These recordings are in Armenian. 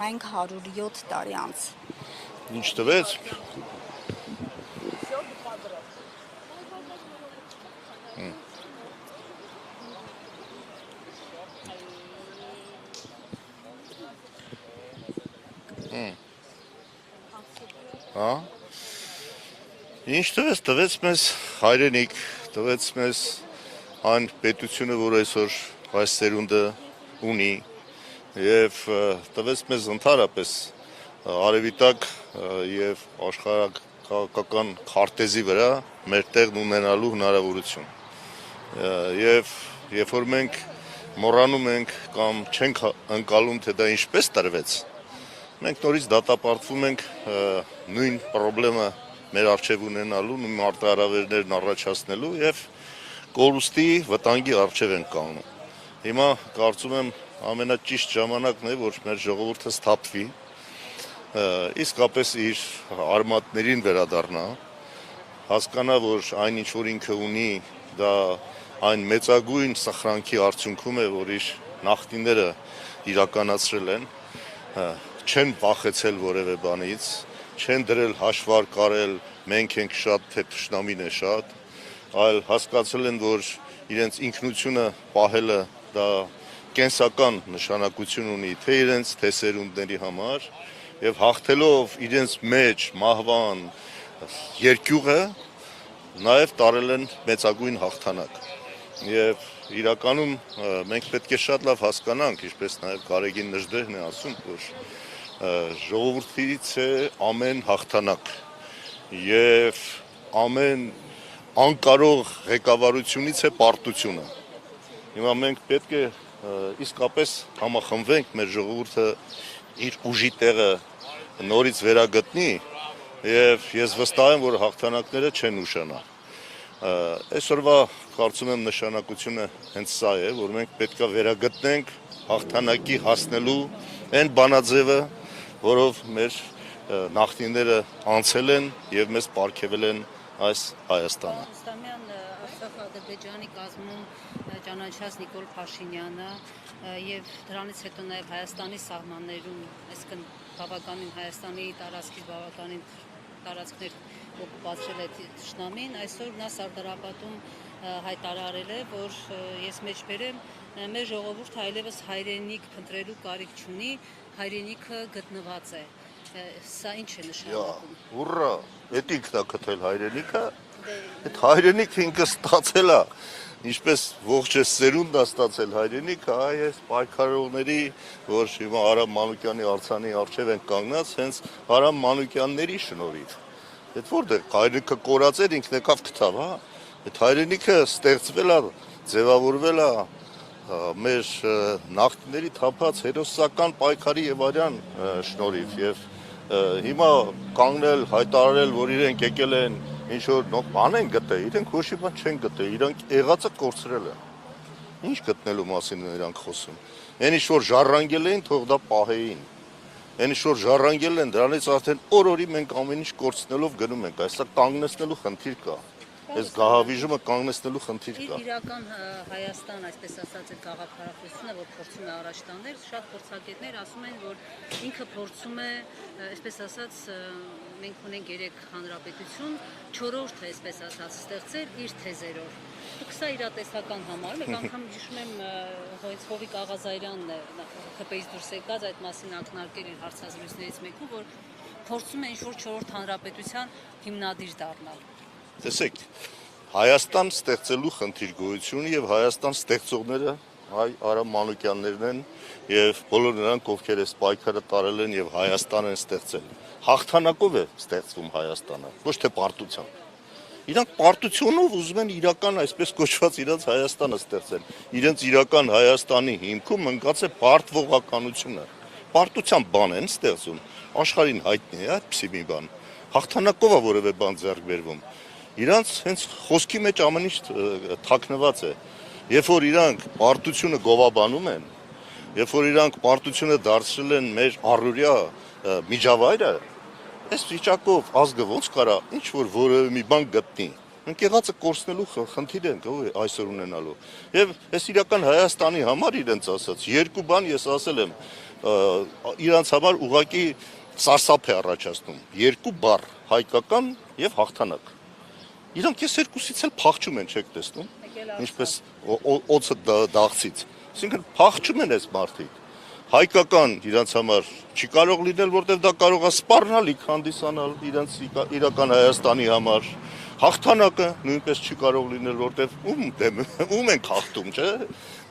Մենք 107 տարի անց։ Ինչ տվեց։ Ինչ տվեց մեզ հայրենիք, տվեց մեզ այն պետությունը, որ այսօր այս սերունդը ունի, եւ տվեց մեզ ընդհանրապես արևիտակ եւ աշխարհակաղակական քարտեզի վրա մեր տեղն ունենալու հնարավորություն։ Եվ երբ որ մենք մոռանում ենք կամ չենք ընկալում, թե դա ինչպես տրվեց, մենք նորից դատապարտվում ենք նույն խնդրը մեր առջև ունենալու, նույն մարտահրավերներն առաջացնելու եւ կորուստի վտանգի առջև ենք կանգնում։ Հիմա կարծում եմ ամենաճիշտ ժամանակն է, որ մեր ժողովուրդը սթափվի, իսկապես իր արմատներին վերադառնա, հասկանա, որ այն ինչ որ ինքը ունի, դա այն մեծագույն սխրանքի արդյունքում է, որ իր նախնիները իրականացրել են, չեն վախեցել որևէ բանից, չեն դրել հաշվար կարել, մենք ենք շատ, թե թշնամին է շատ, այլ հասկացել են, որ իրենց ինքնությունը պահելը դա կենսական նշանակություն ունի թե իրենց, թե սերունդների համար, եւ հաղթելով իրենց մեջ մահվան երկյուղը, նաեւ տարել են մեծագույն հաղթանակ։ Եվ իրականում մենք պետք է շատ լավ հասկանանք, ինչպես նաեւ Գարեգին Նժդեհն է ասում, որ ժողովրդից է ամեն հաղթանակ եւ ամեն անկարող ղեկավարությունից է պարտությունը։ Հիմա մենք պետք է իսկապես համախմբվենք, մեր ժողովուրդը իր ուժի տեղը նորից վերագտնի եւ ես վստահ եմ, որ հաղթանակները չեն ուշանա։ Այսօրվա կարծում եմ նշանակությունը հենց սա է, որ մենք պետք է վերագտնենք հաղթանակի հասնելու այն բանաձևը, որով մեր նախնիները անցել են եւ մեզ պարգեւել են այս Հայաստանը։ Ադրբեջանի կազմում ճանաչած Նիկոլ Փաշինյանը եւ դրանից հետո նաեւ Հայաստանի սահմաններում, այսինքն բավականին Հայաստանի տարածքից բավականին տարածքներ օկուպացրել է թշնամին, այսօր նա Սարդարապատում հայտարարել է, որ ես մեջբերեմ մեր ժողովուրդը այլևս հայրենիք փնտրելու կարիք չունի, հայրենիքը գտնված է։ Սա ինչ է նշանակում։ Ուռա, էդ ինքն է գտել հայրենիքը։ Այդ հայրենիքը ինքը ստացել է, ինչպես ողջ սերունդն է ստացել հայրենիքը, այս պայքարողների, որ հիմա Արամ Մանուկյանի արձանի առջև են կանգնած, հենց Արամ Մանուկյանների շնորհիվ։ Այդ որտեղ հայրենիքը կորած էր, ինքն եկավ գտավ, հա։ Այդ հայրենիքը ստեղծվել է, ձևավորվել է մեր նախնիների թափած հերոսական պայքարի եւ արյան շնորհիվ եւ հիմա կանգնել, հայտարարել, որ իրենք եկել են ինչ որ բան են գտել, իրենք ոչ մի բան չեն գտել, իրենք եղածը կորցրել են։ Ինչ գտնելու մասին են իրանք խոսում։ Այն ինչ որ ժառանգել էին, թող դա պահեին։ Այն ինչ որ ժառանգել են, դրանից արդեն օր-օրի մենք ամեն ինչ կորցնելով գնում ենք, այստեղ կանգնեցնելու խնդիր կա։ Այս գահավիժումը կանգնեցնելու խնդիր կա։ Իրական Հայաստան, այսպես ասած, այդ գաղափարախոսությունը, որ փորձում է առաջ տանել, շատ փորձագետներ ասում են, որ ինքը փորձում է, այսպես ասած, մենք ունենք 3 հանրապետություն, 4-րդը, այսպես ասած, ստեղծել իր թեզերով։ Դուք սա իրատեսական համարում եք, անգամ հիշում եմ Հովիկ Աղազարյանն է ՀԿ-ից դուրս եկած այդ մասին ակնարկել իր հարցազրույցներից մեկում, որ փորձում է ինչ-որ 4-րդ հանրապետության հիմնադիր դառնալ։ Տեսեք, Հայաստան ստեղծելու խնդիր գոյությունը եւ Հայաստան ստեղծողները հայ Արամ Մանուկյաններն են եւ բոլոր նրանք, ովքեր այս պայքարը տարել են եւ Հայաստան են ստեղծել։ Հաղթանակով է ստեղծվում Հայաստանը, ոչ թե պարտությամբ։ Իրանք պարտությունով ուզում են իրական այսպես կոչված իրենց Հայաստանը ստեղծել։ Իրենց իրական Հայաստանի հիմքում ընկած է պարտվողականությունը։ Պարտությամբ բան են ստեղծում։ Աշխարհին հայտնի է այդպիսի մի բան։ Հաղթանակով է որևէ բան ձեռք բերվում։ Իրանց հենց խոսքի մեջ ամեն ինչ թաքնված է։ Երբ որ իրանք պարտությունը գովաբանում են, երբ որ իրանք պարտությունը դարձրել են մեր առօրյա միջավայրը, այս վիճակով ազգը ոնց կարա ինչ որ որևէ մի բան գտնի։ Մենք եղածը կորցնելու խնդիր ենք այսօր ունենալու։ Եվ այս իրական Հայաստանի համար իրենց ասած երկու բան ես ասել եմ, իրանց համար ուղղակի սարսափ է առաջացնում։ Երկու բառ՝ հայկական եւ հաղթանակ։ Իրանք այս երկուսից էլ փախչում են, չեք տեսնում։ Ինչպես օծը դաղցից։ Այսինքն փախչում են այս մարդիկ։ Հայկական իրանց համար չի կարող լինել, որտեղ դա կարող է սպառնալիք հանդիսանալ իրանց իրական Հայաստանի համար։ Հաղթանակը նույնպես չի կարող լինել, որտեղ ում են հաղթում, չէ՞։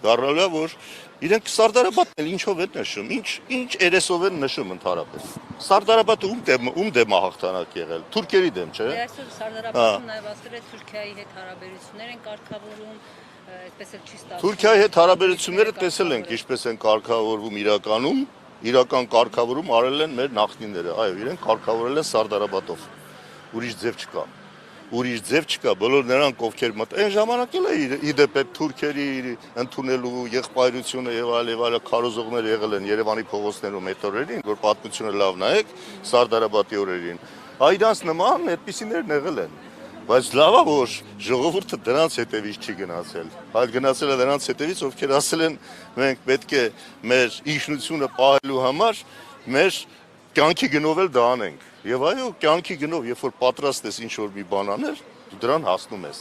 Դառնալու է, որ իրենք Սարդարապետն էլ ինչով են նշում, ինչ երեսով են նշում ընդհանրապես։ Սարդարապետը ում դեմ է հաղթանակ եղել, թուրքերի դեմ, չէ՞։ Այսօր Սարդարապետում նաև ասել է Թուրքիայի հետ հարաբերություններ են կարգավորում, այսպես էլ չի ստացվում։ Թուրքիայի հետ հարաբերությունները տեսել ենք, ինչպես են կարգավորվում իրականում, իրական կարգավորում արել են մեր նախնիները, այո, իրենք կարգավորել են Սարդարապետով։ Ուրիշ ձև չկա։ Ուրիշ ձև չկա, բոլոր նրանք ովքեր այն ժամանակ էլ է իդեպ այդ թուրքերի ընդունելու եղբայրությունը եւ այլ քարոզողներ եղել են Երևանի փողոցներում այդ օրերին, որ պատմությունը լավ նայեք, Սարդարապետի օրերին։ Այդանց նման այդպիսիներն եղել են։ Բայց լավ է, որ ժողովուրդը դրանց հետևից չի գնացել։ Այլ գնացել է դրանց հետևից, ովքեր ասել են մենք պետք է մեր իշխանությունը պահելու համար մեր կյանքի գնով էլ դա անենք։ Եվ այո, կյանքի գնով, երբ որ պատրաստ ես ինչ-որ մի բան անել, դու դրան հասնում ես։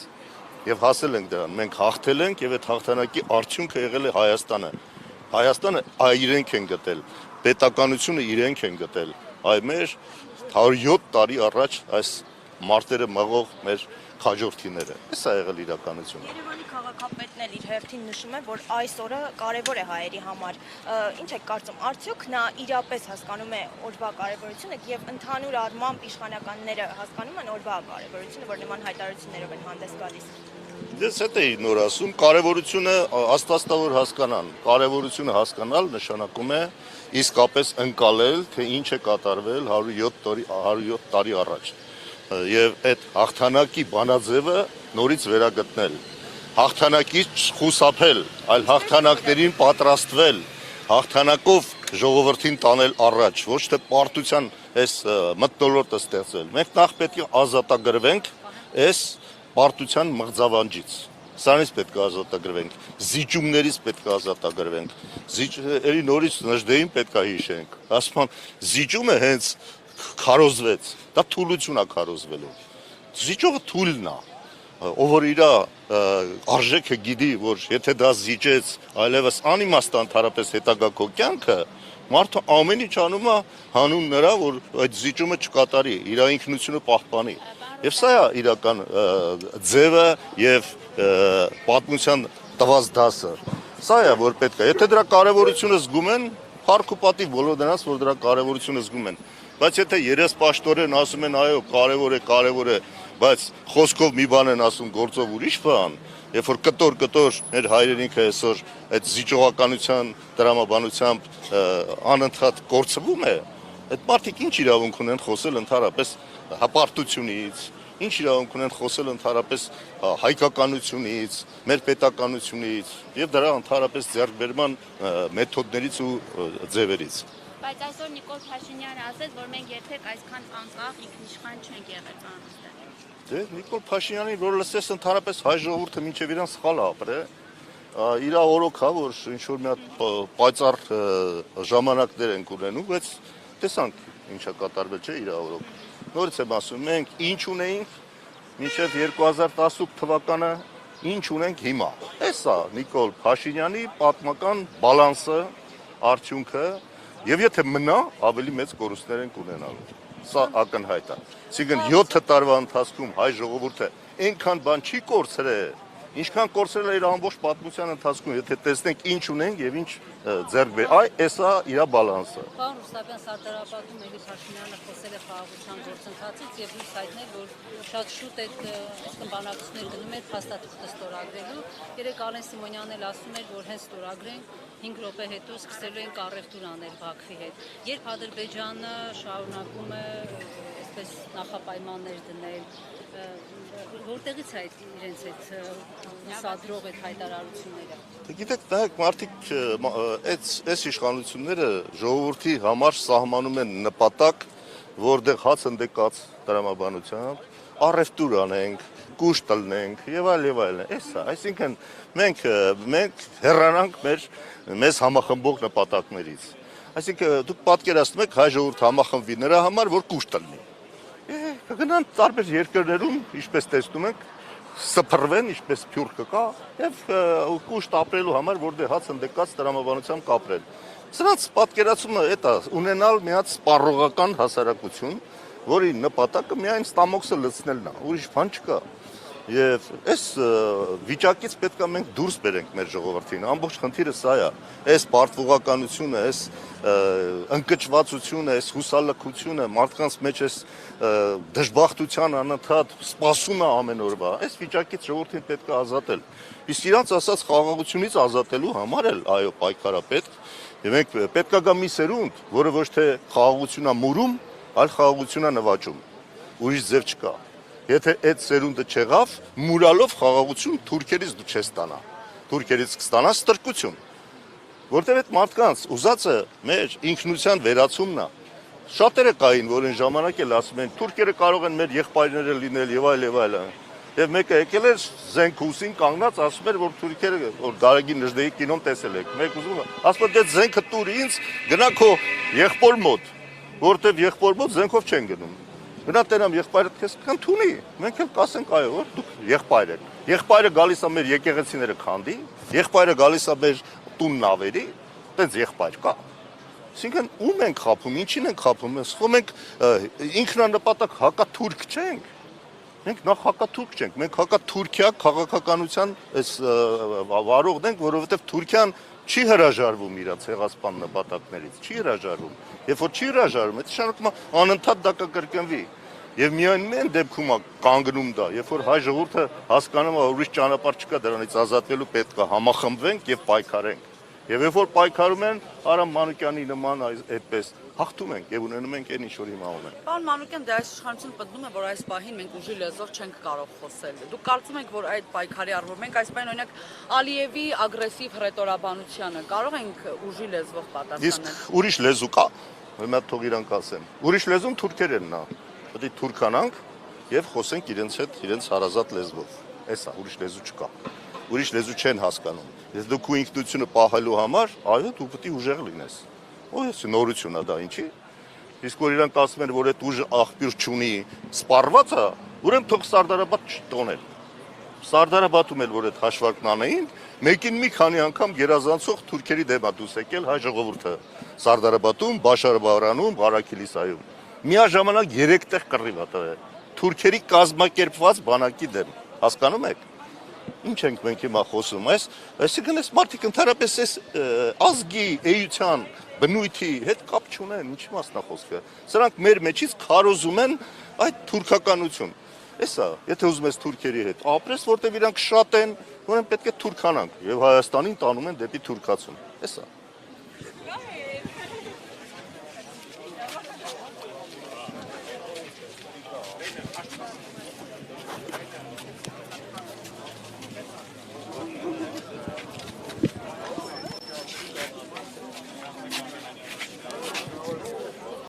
Եվ հասել ենք դրան, մենք հաղթել ենք եւ այդ հաղթանակի արդյունքը եղել է Հայաստանը։ Հայաստանը իրենք են գտել, պետականությունը իրենք են գտել։ Այ մեր 107 տարի առաջ այս մարտերը մղող մեր քաջորդիները։ Սա եղել իրականությունը։ Երևանի քաղաքապետն էլ իր հերթին նշում է, որ այս օրը կարևոր է հայերի համար։ Ինչ եք կարծում, արդյոք նա իրապես հասկանում է օրվա կարևորությունը եւ ընդհանուր առմամբ իշխանականները հասկանում են օրվա կարևորությունը, որ նման հայտարարություններով են հանդես գալիս։ Ես հետ էի նոր ասում, կարևորությունը աստվածավոր հասկանան։ Կարևորությունը հասկանալ նշանակում է իսկապես ընկալել, թե ինչ է կատարվել 107 տարի առաջ։ Եվ այդ հաղթանակի բանաձևը նորից վերագտնել, հաղթանակից խուսափել, այլ հաղթանակներին պատրաստվել, հաղթանակով ժողովրդին տանել առաջ, ոչ թե պարտության այս մթնոլորտը ստեղծել։ Մենք նախ պետք է ազատագրվենք այս պարտության մղձավանջից, սրանից պետք է ազատագրվենք, զիջումներից պետք է ազատագրվենք, էլի նորից Նժդեին պետք է հիշենք, ասում են զիջումը հենց քարոզվեց, դա թուլություն է քարոզվելու։ Զիջողը թույլն է, ով որ իր արժեքը գիտի, որ եթե դա զիջեց, այլևս անիմաստ է ընդհանրապես հետագա քո կյանքը, մարդը ամեն ինչ անում է հանուն նրա, որ այդ զիջումը չկատարի, իր ինքնությունը պահպանի։ Եվ սա է իրական ձևը եւ պատմության տված դասը։ Սա է, որ պետք է։ Եթե դրա կարևորությունը զգում են, փառք ու պատիվ բոլոր նրանց, որ դրա կարևորությունը զգում են։ Բայց եթե երեսպաշտորեն ասում են այո, կարևոր է, բայց խոսքով մի բան են ասում, գործով ուրիշ բան, երբ որ կտոր մեր հայրենիքը այսօր այդ զիջողականության տրամաբանությամբ անընդհատ կորցվում է, այդ մարդիկ ինչ իրավունք ունեն խոսել ընդհանրապես հպարտությունից, ինչ իրավունք ունեն խոսել ընդհանրապես հայկականությունից, մեր պետականությունից եւ դրա ընդհանրապես ձեռքբերման մեթոդներից ու ձևերից։ Բայց այսօր Նիկոլ Փաշինյանը ասաց, որ մենք երբեք այսքան անկախ ինքնիշխան չենք եղել Պարուստը։ Դե Նիկոլ Փաշինյանի որ լսես ընդհանրապես հայ ժողովուրդը մինչև իրան սխալ ապրե, իր օրոք հա որ ինչ որ մի հատ պայծառ ժամանակներ են ունենում, բայց տեսանք ինչա կատարվել չէ իր օրոք։ Նորից եմ ասում, մենք ինչ ունեինք մինչև 2018 թվականը, ինչ ունենք հիմա։ Էսա Նիկոլ Փաշինյանի պատմական բալանսը, արդյունքը, եւ եթե մնա, ավելի մեծ կորուստներ են կունենալու։ Սա ակնհայտ է։ Այսինքն 7 տարվա ընթացքում հայ ժողովուրդը այնքան բան չի կորցրել, ինչքան կորցրել է իր ամբողջ պատմության ընթացքում, եթե տեսնենք ինչ ունենք եւ ինչ ձեռք բեր։ Այ էսա իր բալանսը։ Պարոն Ռուսապյան, Սարդարապետում Էլի Փաշինյանը խոսել է խաղաղության գործընթացից եւ լույս հայտնել, որ շատ շուտ այդ այսքան բանակցություններ գնում էր փաստաթուղթը ստորագրելու։ Երեք Ալեն Սիմոնյանն էլ ասում էր, որ հենց ստորագրենք 5 րոպե հետո սկսելու են առևտուր անել Բաքվի հետ։ Երբ Ադրբեջանը շարունակում է այսպես նախապայմաններ դնել, որտեղից է իրենց այդ սադրող այդ հայտարարությունները։ Գիտեք, նայեք, մարդիկ այս իշխանությունները ժողովրդի համար սահմանում են նպատակ, որտեղ հաց ընդեկած տրամաբանությամբ, առևտուր անենք, կուշ տնենք եւ այլն։ Էսա, այսինքն մենք հեռանանք մեզ համախմբող նպատակներից։ Այսինքն դուք պատկերացնում եք հայ ժողովուրդ համախմբվի նրա համար, որ կուշտ լինի։ Կգնան տարբեր երկրներում, ինչպես տեսնում ենք, սփռվեն, ինչպես փյուրքը կա, եւ կուշտ ապրելու համար, որտեղ հաց ընդեկած տրամաբանությամբ կապրեն։ Սրանց պատկերացումը դա ունենալ մի հատ սպառողական հասարակություն, որի նպատակը միայն ստամոքսը լցնելն է, ուրիշ բան չկա։ Եվ այս վիճակից պետք է մենք դուրս բերենք մեր ժողովրդին, ամբողջ խնդիրը սա է, այս պարտվողականությունը, այս ընկճվածությունը, այս հուսալքությունը, մարդկանց մեջ այս դժբախտության անընդհատ սպասումը ամեն օրվա, այս վիճակից ժողովրդին պետք է ազատել։ Իսկ իրանց ասած խաղաղությունից ազատելու համար էլ այո պայքարը պետք, եւ մենք պետք է գա մի սերունդ, որը ոչ թե խաղաղությունա մուրում, այլ խաղաղությունա նվաճում։ Ուրիշ ձև չկա։ Եթե այդ սերունդը չեղավ, մուրալով խաղաղություն թուրքերից դու չես ստանա։ Թուրքերից կստանաս ստրկություն։ Որտեղ այդ մարդկանց ուզածը մեր ինքնության վերացումն է։ Շատերը կային, որ այն ժամանակ էլ ասում են, թուրքերը կարող են մեր եղբայրները լինել եւ այլ եւ այլ։ Եվ մեկը եկել էր զենքուսին կանգնած, ասում էր, որ թուրքերը որ Գարեգին Նժդեի կինոն տեսել եք։ Մեկ ուզում է, ասում է, դե զենքը տուր ինձ, գնա քո եղբոր մոտ, որտեղ եղբոր մոտ զենքով չեն գնում։ Գնա տենամ եղբայրդ քեզ կընդունի, մենք էլ կասենք այո, որ դուք եղբայր եք։ Եղբայրը գալիս է մեր եկեղեցիները քանդի, եղբայրը գալիս է մեր տունն ավերի, տենց եղբայր կա։ Այսինքն ում ենք խափում, ինչին ենք խափում, ասում ենք ինքնանպատակ հակաթուրք չենք։ Մենք նախ հակաթուրք չենք, մենք հակաթուրքիա քաղաքականության այս վարողն ենք, որովհետև Թուրքիան չի հրաժարվում իր ցեղասպան նպատակներից, չի հրաժարվում։ Երբ որ չի հրաժարվում, այդ նշանակում է անընդհատ դա կկրկնվի։ Եվ միայն դեպքում է կանգնում դա, երբ որ հայ ժողովուրդը հասկանում է, որ ուրիշ ճանապարհ չկա դրանից ազատվելու, պետք է համախմբվենք եւ պայքարենք։ Եվ երբ որ պայքարում են Արամ Մանուկյանի նման այդպես հաղթում ենք եւ ունենում ենք այն ինչ որ հիմա ունենք։ Պարոն Մանուկյան, դե այս իշխանությունը պնդում է, որ այս պահին մենք ուժի լեզվով չենք կարող խոսել։ Դուք կարծում եք, որ այդ պայքարի առումով մենք այս պահին օրինակ Ալիևի ագրեսիվ ռետորաբանությանը կարող ենք ուժի լեզվով պատասխանել։ Իսկ ուրիշ լեզու կա, հիմա թող իրանք ասեն։ Ուրիշ լեզուն թուրքերենն է։ Պետք է թուրքանանք եւ խոսենք իրենց հետ, իրենց հարազատ լեզվով։ Էսա ուրիշ լեզու չկա։ Ուրիշ լեզու չեն հասկանում։ Ես դու քո ինքնությունը պահելու համար, այո, դու պետք է ուժեղ լինես։ Ոյս նորություն է դա ինչի։ Իսկ որ իրանք ասում են, որ այդ ուժը աղբյուր չունի, սպառված է, ուրեմն թող Սարդարաբադ չտոնել։ Սարդարաբադում էլ որ այդ հաշվարկն անեին, մեկին մի քանի անգամ գերազանցող թուրքերի դեմ է դուս եկել հայ ժողովուրդը։ Սարդարաբադում, Բաշարբարանում, Ղարաքիլիսայում։ Միաժամանակ 3 տեղ կռիվ է տվել։ Թուրքերի կազմակերպված բանակի դեմ։ Հասկանում եք։ Ինչ ենք մենք հիմա խոսում, այսինքն այս մարդիկ ընդհանրապես այս ազգի էության բնույթի հետ կապ չունեն, ինչի մասն է խոսքը։ Սրանք մեր մեջից քարոզում են այդ թուրքականություն։ Էսա, եթե ուզում ես թուրքերի հետ ապրես, որտեղ իրանք շատ են, ուրեմն պետք է թուրքանանք եւ Հայաստանին տանում են դեպի թուրքացում։ Էսա